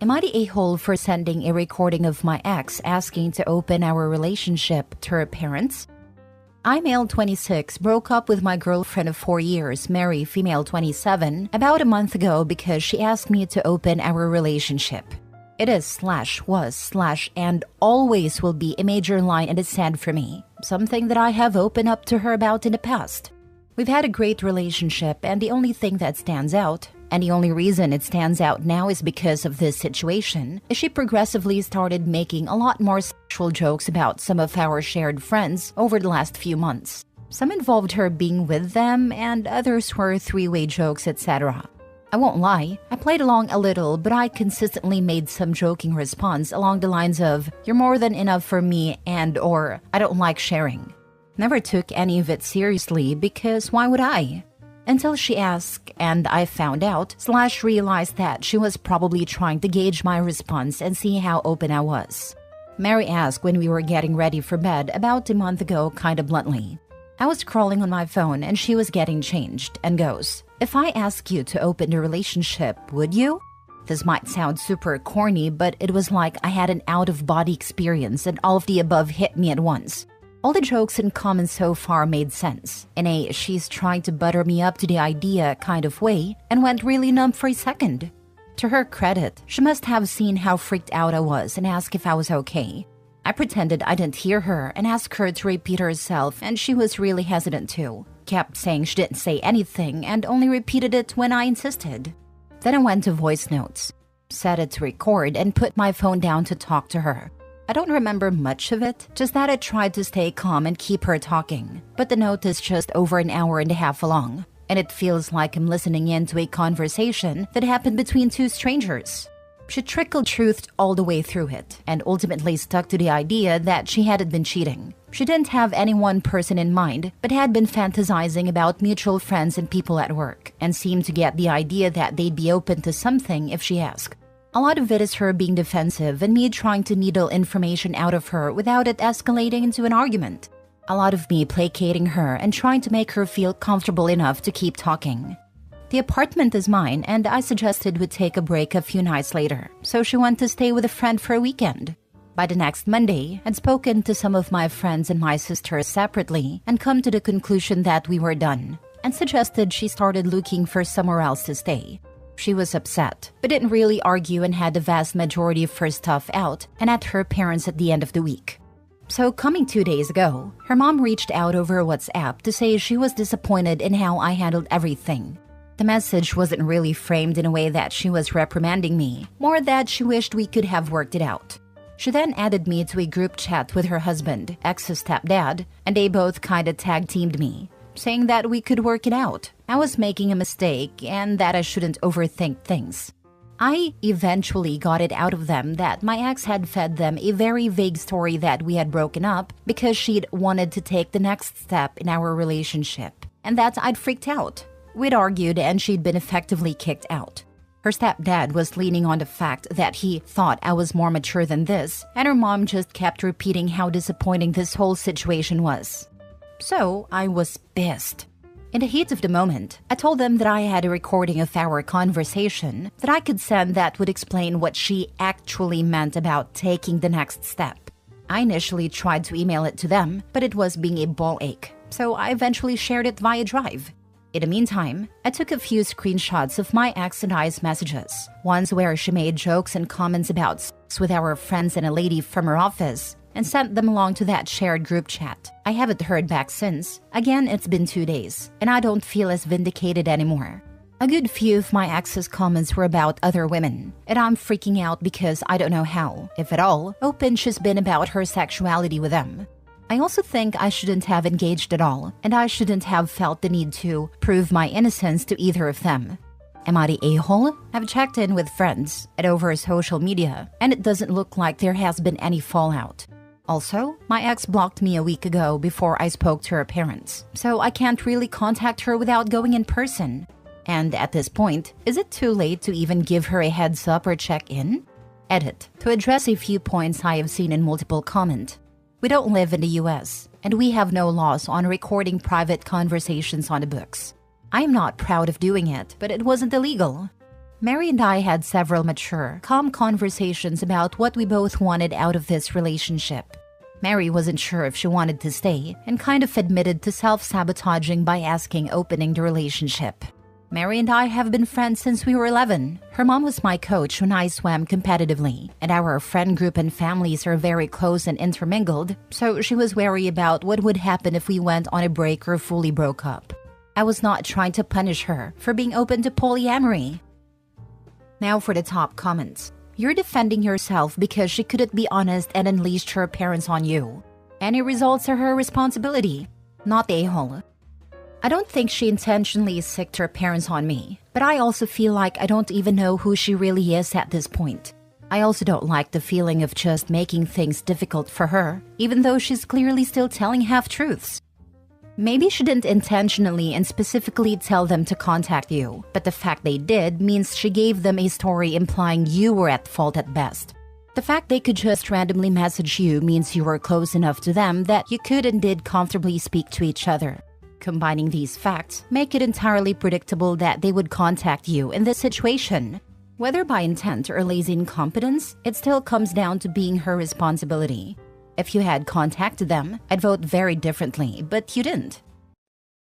Am I the a-hole for sending a recording of my ex asking to open our relationship to her parents? I, male 26, broke up with my girlfriend of 4 years, Mary, female 27, about a month ago because she asked me to open our relationship. It is /was/ and always will be a major line in the sand for me, something that I have opened up to her about in the past. We've had a great relationship, and the only thing that stands out, and the only reason it stands out now is because of this situation, is she progressively started making a lot more sexual jokes about some of our shared friends over the last few months. Some involved her being with them, and others were three-way jokes, etc. I won't lie, I played along a little, but I consistently made some joking response along the lines of, "You're more than enough for me," and or, "I don't like sharing." Never took any of it seriously because why would I? Until she asked, and I found out / realized that she was probably trying to gauge my response and see how open I was. Mary asked when we were getting ready for bed about a month ago kinda bluntly. I was scrolling on my phone and she was getting changed and goes, "If I ask you to open the relationship, would you?" This might sound super corny, but it was like I had an out-of-body experience and all of the above hit me at once. All the jokes and comments so far made sense, in a she's trying to butter me up to the idea kind of way, and went really numb for a second. To her credit, she must have seen how freaked out I was and asked if I was okay. I pretended I didn't hear her and asked her to repeat herself, and she was really hesitant too. Kept saying she didn't say anything and only repeated it when I insisted. Then I went to voice notes, set it to record, and put my phone down to talk to her. I don't remember much of it, just that I tried to stay calm and keep her talking. But the note is just over an hour and a half long, and it feels like I'm listening in to a conversation that happened between two strangers. She trickled truth all the way through it, and ultimately stuck to the idea that she hadn't been cheating. She didn't have any one person in mind, but had been fantasizing about mutual friends and people at work, and seemed to get the idea that they'd be open to something if she asked. A lot of it is her being defensive and me trying to needle information out of her without it escalating into an argument. A lot of me placating her and trying to make her feel comfortable enough to keep talking. The apartment is mine, and I suggested we take a break a few nights later, so she went to stay with a friend for a weekend. By the next Monday, I'd spoken to some of my friends and my sister separately and come to the conclusion that we were done, and suggested she started looking for somewhere else to stay. She was upset, but didn't really argue and had the vast majority of her stuff out and at her parents' at the end of the week. So coming 2 days ago, her mom reached out over WhatsApp to say she was disappointed in how I handled everything. The message wasn't really framed in a way that she was reprimanding me, more that she wished we could have worked it out. She then added me to a group chat with her husband, ex's stepdad, and they both kinda tag-teamed me, saying that we could work it out. I was making a mistake and that I shouldn't overthink things. I eventually got it out of them that my ex had fed them a very vague story that we had broken up because she'd wanted to take the next step in our relationship, and that I'd freaked out. We'd argued and she'd been effectively kicked out. Her stepdad was leaning on the fact that he thought I was more mature than this, and her mom just kept repeating how disappointing this whole situation was. So I was pissed. In the heat of the moment, I told them that I had a recording of our conversation that I could send that would explain what she actually meant about taking the next step. I initially tried to email it to them, but it was being a ball ache, so I eventually shared it via Drive. In the meantime, I took a few screenshots of my ex and I's messages, ones where she made jokes and comments about sex with our friends and a lady from her office, and sent them along to that shared group chat. I haven't heard back since. Again, it's been 2 days, and I don't feel as vindicated anymore. A good few of my ex's comments were about other women, and I'm freaking out because I don't know how, if at all, open she's been about her sexuality with them. I also think I shouldn't have engaged at all, and I shouldn't have felt the need to prove my innocence to either of them. Am I the a-hole? I've checked in with friends and over social media, and it doesn't look like there has been any fallout. Also, my ex blocked me a week ago before I spoke to her parents, so I can't really contact her without going in person. And at this point, is it too late to even give her a heads up or check in? Edit. To address a few points I have seen in multiple comments. We don't live in the US, and we have no laws on recording private conversations on the books. I'm not proud of doing it, but it wasn't illegal. Mary and I had several mature, calm conversations about what we both wanted out of this relationship. Mary wasn't sure if she wanted to stay and kind of admitted to self-sabotaging by asking opening the relationship. Mary and I have been friends since we were 11. Her mom was my coach when I swam competitively, and our friend group and families are very close and intermingled, so she was wary about what would happen if we went on a break or fully broke up. I was not trying to punish her for being open to polyamory. Now for the top comments. You're defending yourself because she couldn't be honest and unleashed her parents on you. Any results are her responsibility, not the a-hole. I don't think she intentionally sicked her parents on me, but I also feel like I don't even know who she really is at this point. I also don't like the feeling of just making things difficult for her, even though she's clearly still telling half-truths. Maybe she didn't intentionally and specifically tell them to contact you, but the fact they did means she gave them a story implying you were at fault at best. The fact they could just randomly message you means you were close enough to them that you could and did comfortably speak to each other. Combining these facts make it entirely predictable that they would contact you in this situation. Whether by intent or lazy incompetence, it still comes down to being her responsibility. If you had contacted them, I'd vote very differently, but you didn't.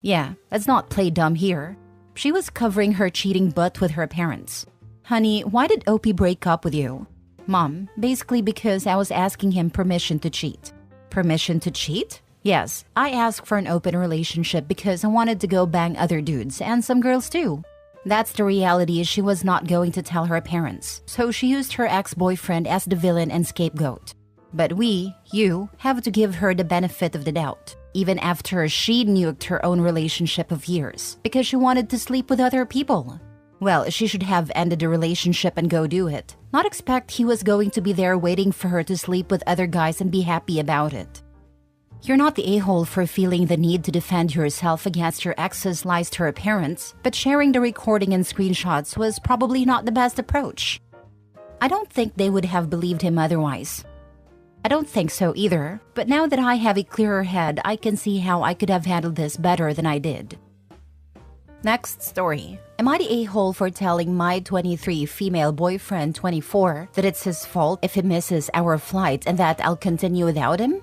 Yeah, let's not play dumb here. She was covering her cheating butt with her parents. Honey, why did Opie break up with you? Mom, basically because I was asking him permission to cheat. Permission to cheat? Yes, I asked for an open relationship because I wanted to go bang other dudes and some girls too. That's the reality. She was not going to tell her parents, so she used her ex-boyfriend as the villain and scapegoat. But you, have to give her the benefit of the doubt, even after she nuked her own relationship of years because she wanted to sleep with other people. Well, she should have ended the relationship and go do it, not expect he was going to be there waiting for her to sleep with other guys and be happy about it. You're not the a-hole for feeling the need to defend yourself against your ex's lies to her parents, but sharing the recording and screenshots was probably not the best approach. I don't think they would have believed him otherwise. I don't think so either, but now that I have a clearer head, I can see how I could have handled this better than I did. Next story. Am I the a-hole for telling my 23 female boyfriend 24 that it's his fault if he misses our flight and that I'll continue without him?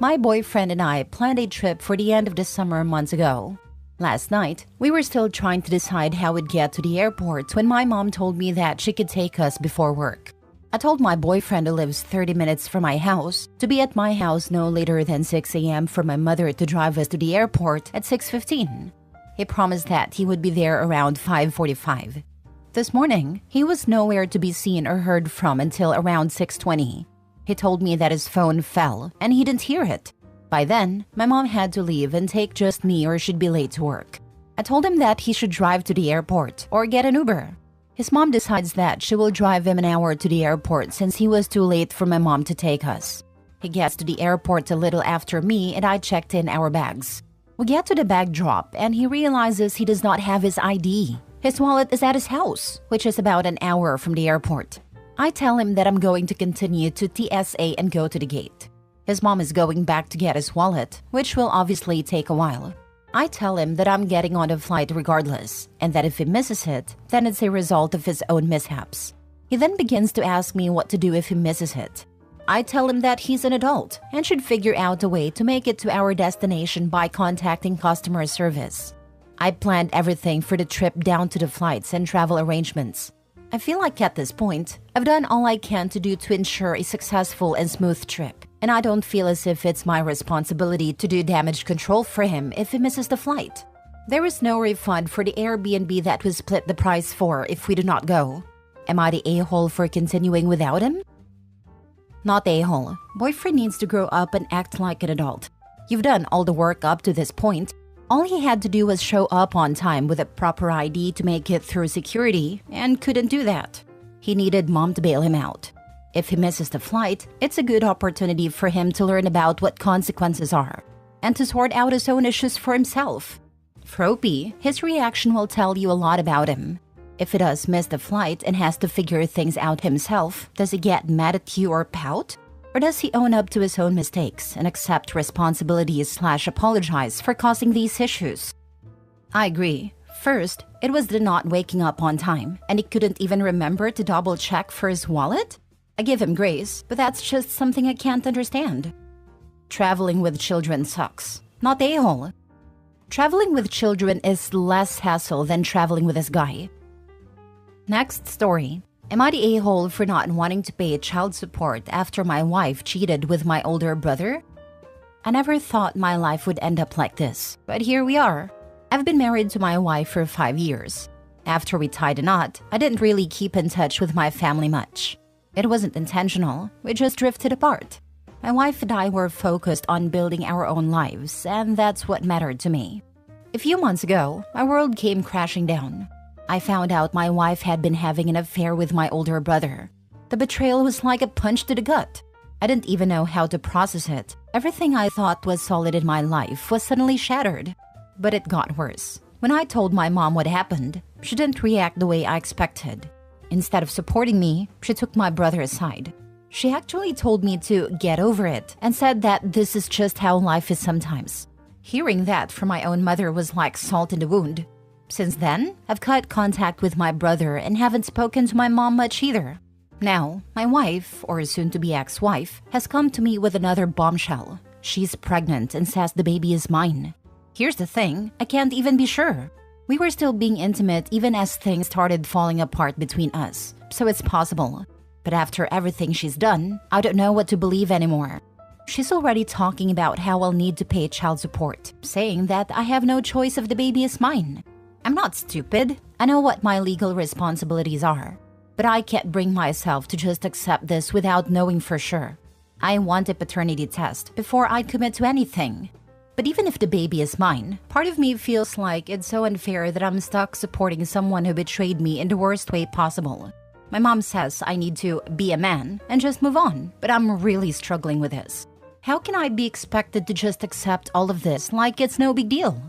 My boyfriend and I planned a trip for the end of the summer months ago. Last night, we were still trying to decide how we'd get to the airport when my mom told me that she could take us before work. I told my boyfriend who lives 30 minutes from my house to be at my house no later than 6 a.m. for my mother to drive us to the airport at 6:15. He promised that he would be there around 5:45. This morning, he was nowhere to be seen or heard from until around 6:20. He told me that his phone fell and he didn't hear it. By then, my mom had to leave and take just me or she'd be late to work. I told him that he should drive to the airport or get an Uber. His mom decides that she will drive him an hour to the airport since he was too late for my mom to take us. He gets to the airport a little after me and I checked in our bags. We get to the bag drop and he realizes he does not have his ID. His wallet is at his house, which is about an hour from the airport. I tell him that I'm going to continue to TSA and go to the gate. His mom is going back to get his wallet, which will obviously take a while. I tell him that I'm getting on the flight regardless, and that if he misses it, then it's a result of his own mishaps. He then begins to ask me what to do if he misses it. I tell him that he's an adult and should figure out a way to make it to our destination by contacting customer service. I planned everything for the trip down to the flights and travel arrangements. I feel like at this point, I've done all I can to do to ensure a successful and smooth trip, and I don't feel as if it's my responsibility to do damage control for him if he misses the flight. There is no refund for the Airbnb that we split the price for if we do not go. Am I the a-hole for continuing without him? Not the a-hole. Boyfriend needs to grow up and act like an adult. You've done all the work up to this point. All he had to do was show up on time with a proper ID to make it through security, and couldn't do that. He needed mom to bail him out. If he misses the flight, it's a good opportunity for him to learn about what consequences are, and to sort out his own issues for himself. For Opie, his reaction will tell you a lot about him. If he does miss the flight and has to figure things out himself, does he get mad at you or pout? Or does he own up to his own mistakes and accept responsibilities/apologize for causing these issues? I agree. First, It was the not waking up on time, and he couldn't even remember to double check for his wallet? I give him grace, but that's just something I can't understand. Traveling with children sucks. Not the a-hole. Traveling with children is less hassle than traveling with this guy. Next story. Am I the a-hole for not wanting to pay child support after my wife cheated with my older brother? I never thought my life would end up like this, but here we are. I've been married to my wife for 5 years. After we tied a knot, I didn't really keep in touch with my family much. It wasn't intentional, we just drifted apart. My wife and I were focused on building our own lives, and that's what mattered to me. A few months ago, my world came crashing down. I found out my wife had been having an affair with my older brother. The betrayal was like a punch to the gut. I didn't even know how to process it. Everything I thought was solid in my life was suddenly shattered. But it got worse. When I told my mom what happened, she didn't react the way I expected. Instead of supporting me, she took my brother aside. She actually told me to get over it and said that this is just how life is sometimes. Hearing that from my own mother was like salt in the wound. Since then, I've cut contact with my brother and haven't spoken to my mom much either. Now, my wife, or soon-to-be ex-wife, has come to me with another bombshell. She's pregnant and says the baby is mine. Here's the thing, I can't even be sure. We were still being intimate even as things started falling apart between us, so it's possible. But after everything she's done, I don't know what to believe anymore. She's already talking about how I'll need to pay child support, saying that I have no choice if the baby is mine. I'm not stupid. I know what my legal responsibilities are. But I can't bring myself to just accept this without knowing for sure. I want a paternity test before I commit to anything. But even if the baby is mine, part of me feels like it's so unfair that I'm stuck supporting someone who betrayed me in the worst way possible. My mom says I need to be a man and just move on, but I'm really struggling with this. How can I be expected to just accept all of this like it's no big deal?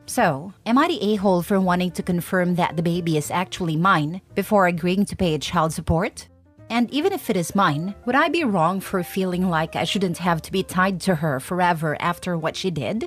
So, am I the a-hole for wanting to confirm that the baby is actually mine before agreeing to pay child support? And even if it is mine, would I be wrong for feeling like I shouldn't have to be tied to her forever after what she did?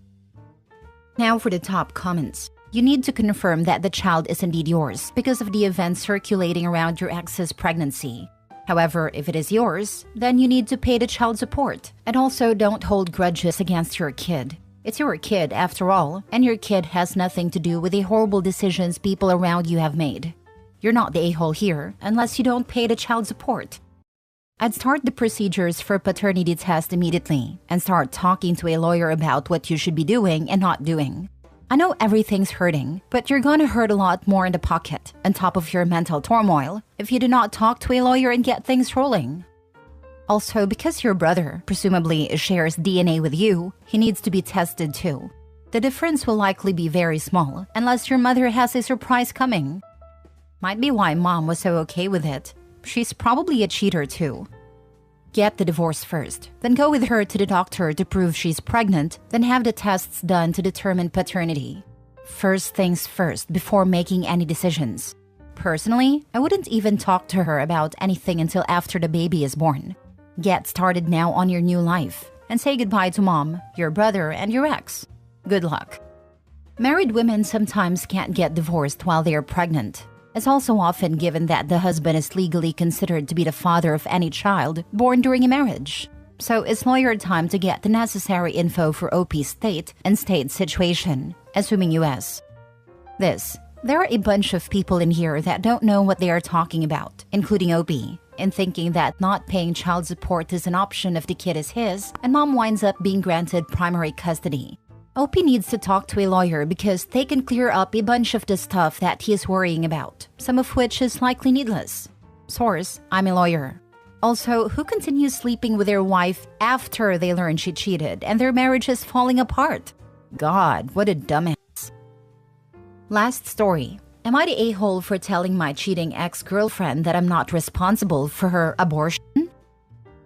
Now for the top comments. You need to confirm that the child is indeed yours because of the events circulating around your ex's pregnancy. However, if it is yours, then you need to pay the child support. And also don't hold grudges against your kid. It's your kid after all, and your kid has nothing to do with the horrible decisions people around you have made. You're not the a-hole here unless you don't pay the child support. I'd start the procedures for paternity test immediately and start talking to a lawyer about what you should be doing and not doing. I know everything's hurting, but you're gonna hurt a lot more in the pocket, on top of your mental turmoil, if you do not talk to a lawyer and get things rolling. Also, because your brother presumably shares DNA with you, he needs to be tested too. The difference will likely be very small, unless your mother has a surprise coming. Might be why mom was so okay with it. She's probably a cheater too. Get the divorce first, then go with her to the doctor to prove she's pregnant, then have the tests done to determine paternity. First things first before making any decisions. Personally, I wouldn't even talk to her about anything until after the baby is born. Get started now on your new life and say goodbye to mom, your brother, and your ex. Good luck. Married women sometimes can't get divorced while they are pregnant. It's also often given that the husband is legally considered to be the father of any child born during a marriage. So it's lawyer time to get the necessary info for OP's state and state situation, assuming US. There are a bunch of people in here that don't know what they are talking about, including OP, in thinking that not paying child support is an option if the kid is his and mom winds up being granted primary custody. OP needs to talk to a lawyer because they can clear up a bunch of the stuff that he is worrying about, some of which is likely needless. Source, I'm a lawyer. Also, who continues sleeping with their wife after they learn she cheated and their marriage is falling apart? God, what a dumbass. Last story. Am I the a-hole for telling my cheating ex-girlfriend that I'm not responsible for her abortion?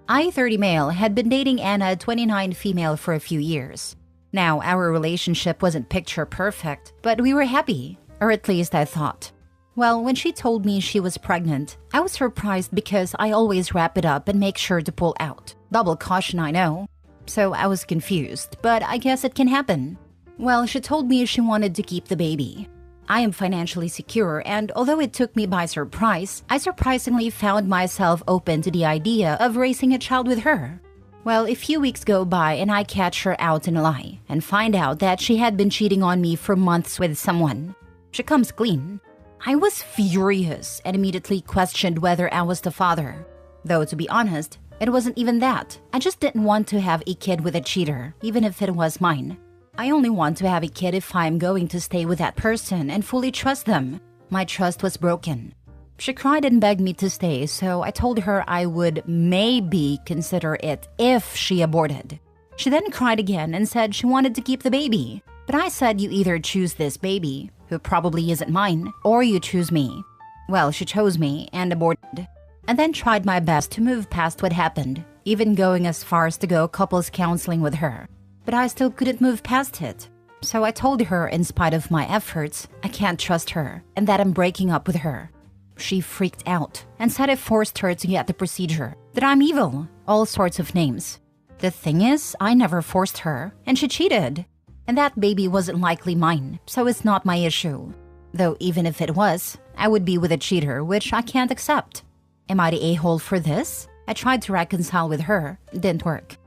I, 30 male, had been dating Anna, 29 female, for a few years. Now, our relationship wasn't picture perfect, but we were happy, or at least I thought. Well, when she told me she was pregnant, I was surprised because I always wrap it up and make sure to pull out. Double caution, I know. So I was confused, but I guess it can happen. Well, she told me she wanted to keep the baby. I am financially secure, and although it took me by surprise, I surprisingly found myself open to the idea of raising a child with her. Well, a few weeks go by and I catch her out in a lie and find out that she had been cheating on me for months with someone. She comes clean. I was furious and immediately questioned whether I was the father. Though, to be honest, it wasn't even that. I just didn't want to have a kid with a cheater, even if it was mine. I only want to have a kid if I'm going to stay with that person and fully trust them. My trust was broken. She cried and begged me to stay, so I told her I would maybe consider it if she aborted. She then cried again and said she wanted to keep the baby. But I said, you either choose this baby, who probably isn't mine, or you choose me. Well, she chose me and aborted. And then tried my best to move past what happened, even going as far as to go couples counseling with her. But I still couldn't move past it. So I told her, in spite of my efforts, I can't trust her and that I'm breaking up with her. She freaked out and said I forced her to get the procedure, that I'm evil, all sorts of names. The thing is, I never forced her, and she cheated. And that baby wasn't likely mine, so it's not my issue. Though even if it was, I would be with a cheater, which I can't accept. Am I the a-hole for this? I tried to reconcile with her, didn't work.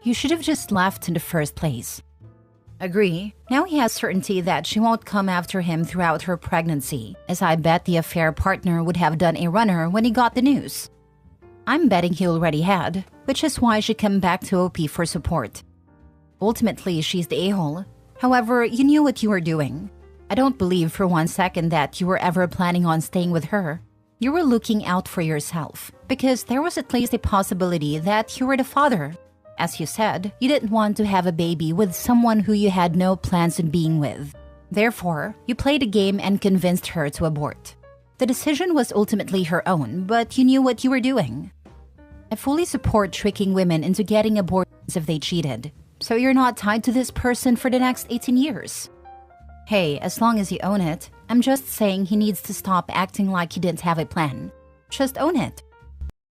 You should have just left in the first place. Agree. Now he has certainty that she won't come after him throughout her pregnancy, as I bet the affair partner would have done a runner when he got the news. I'm betting he already had, which is why she came back to OP for support. Ultimately, she's the a-hole. However, you knew what you were doing. I don't believe for 1 second that you were ever planning on staying with her. You were looking out for yourself, because there was at least a possibility that you were the father. As you said, you didn't want to have a baby with someone who you had no plans on being with. Therefore, you played a game and convinced her to abort. The decision was ultimately her own, but you knew what you were doing. I fully support tricking women into getting abortions if they cheated, so you're not tied to this person for the next 18 years. Hey, as long as you own it, I'm just saying he needs to stop acting like he didn't have a plan. Just own it.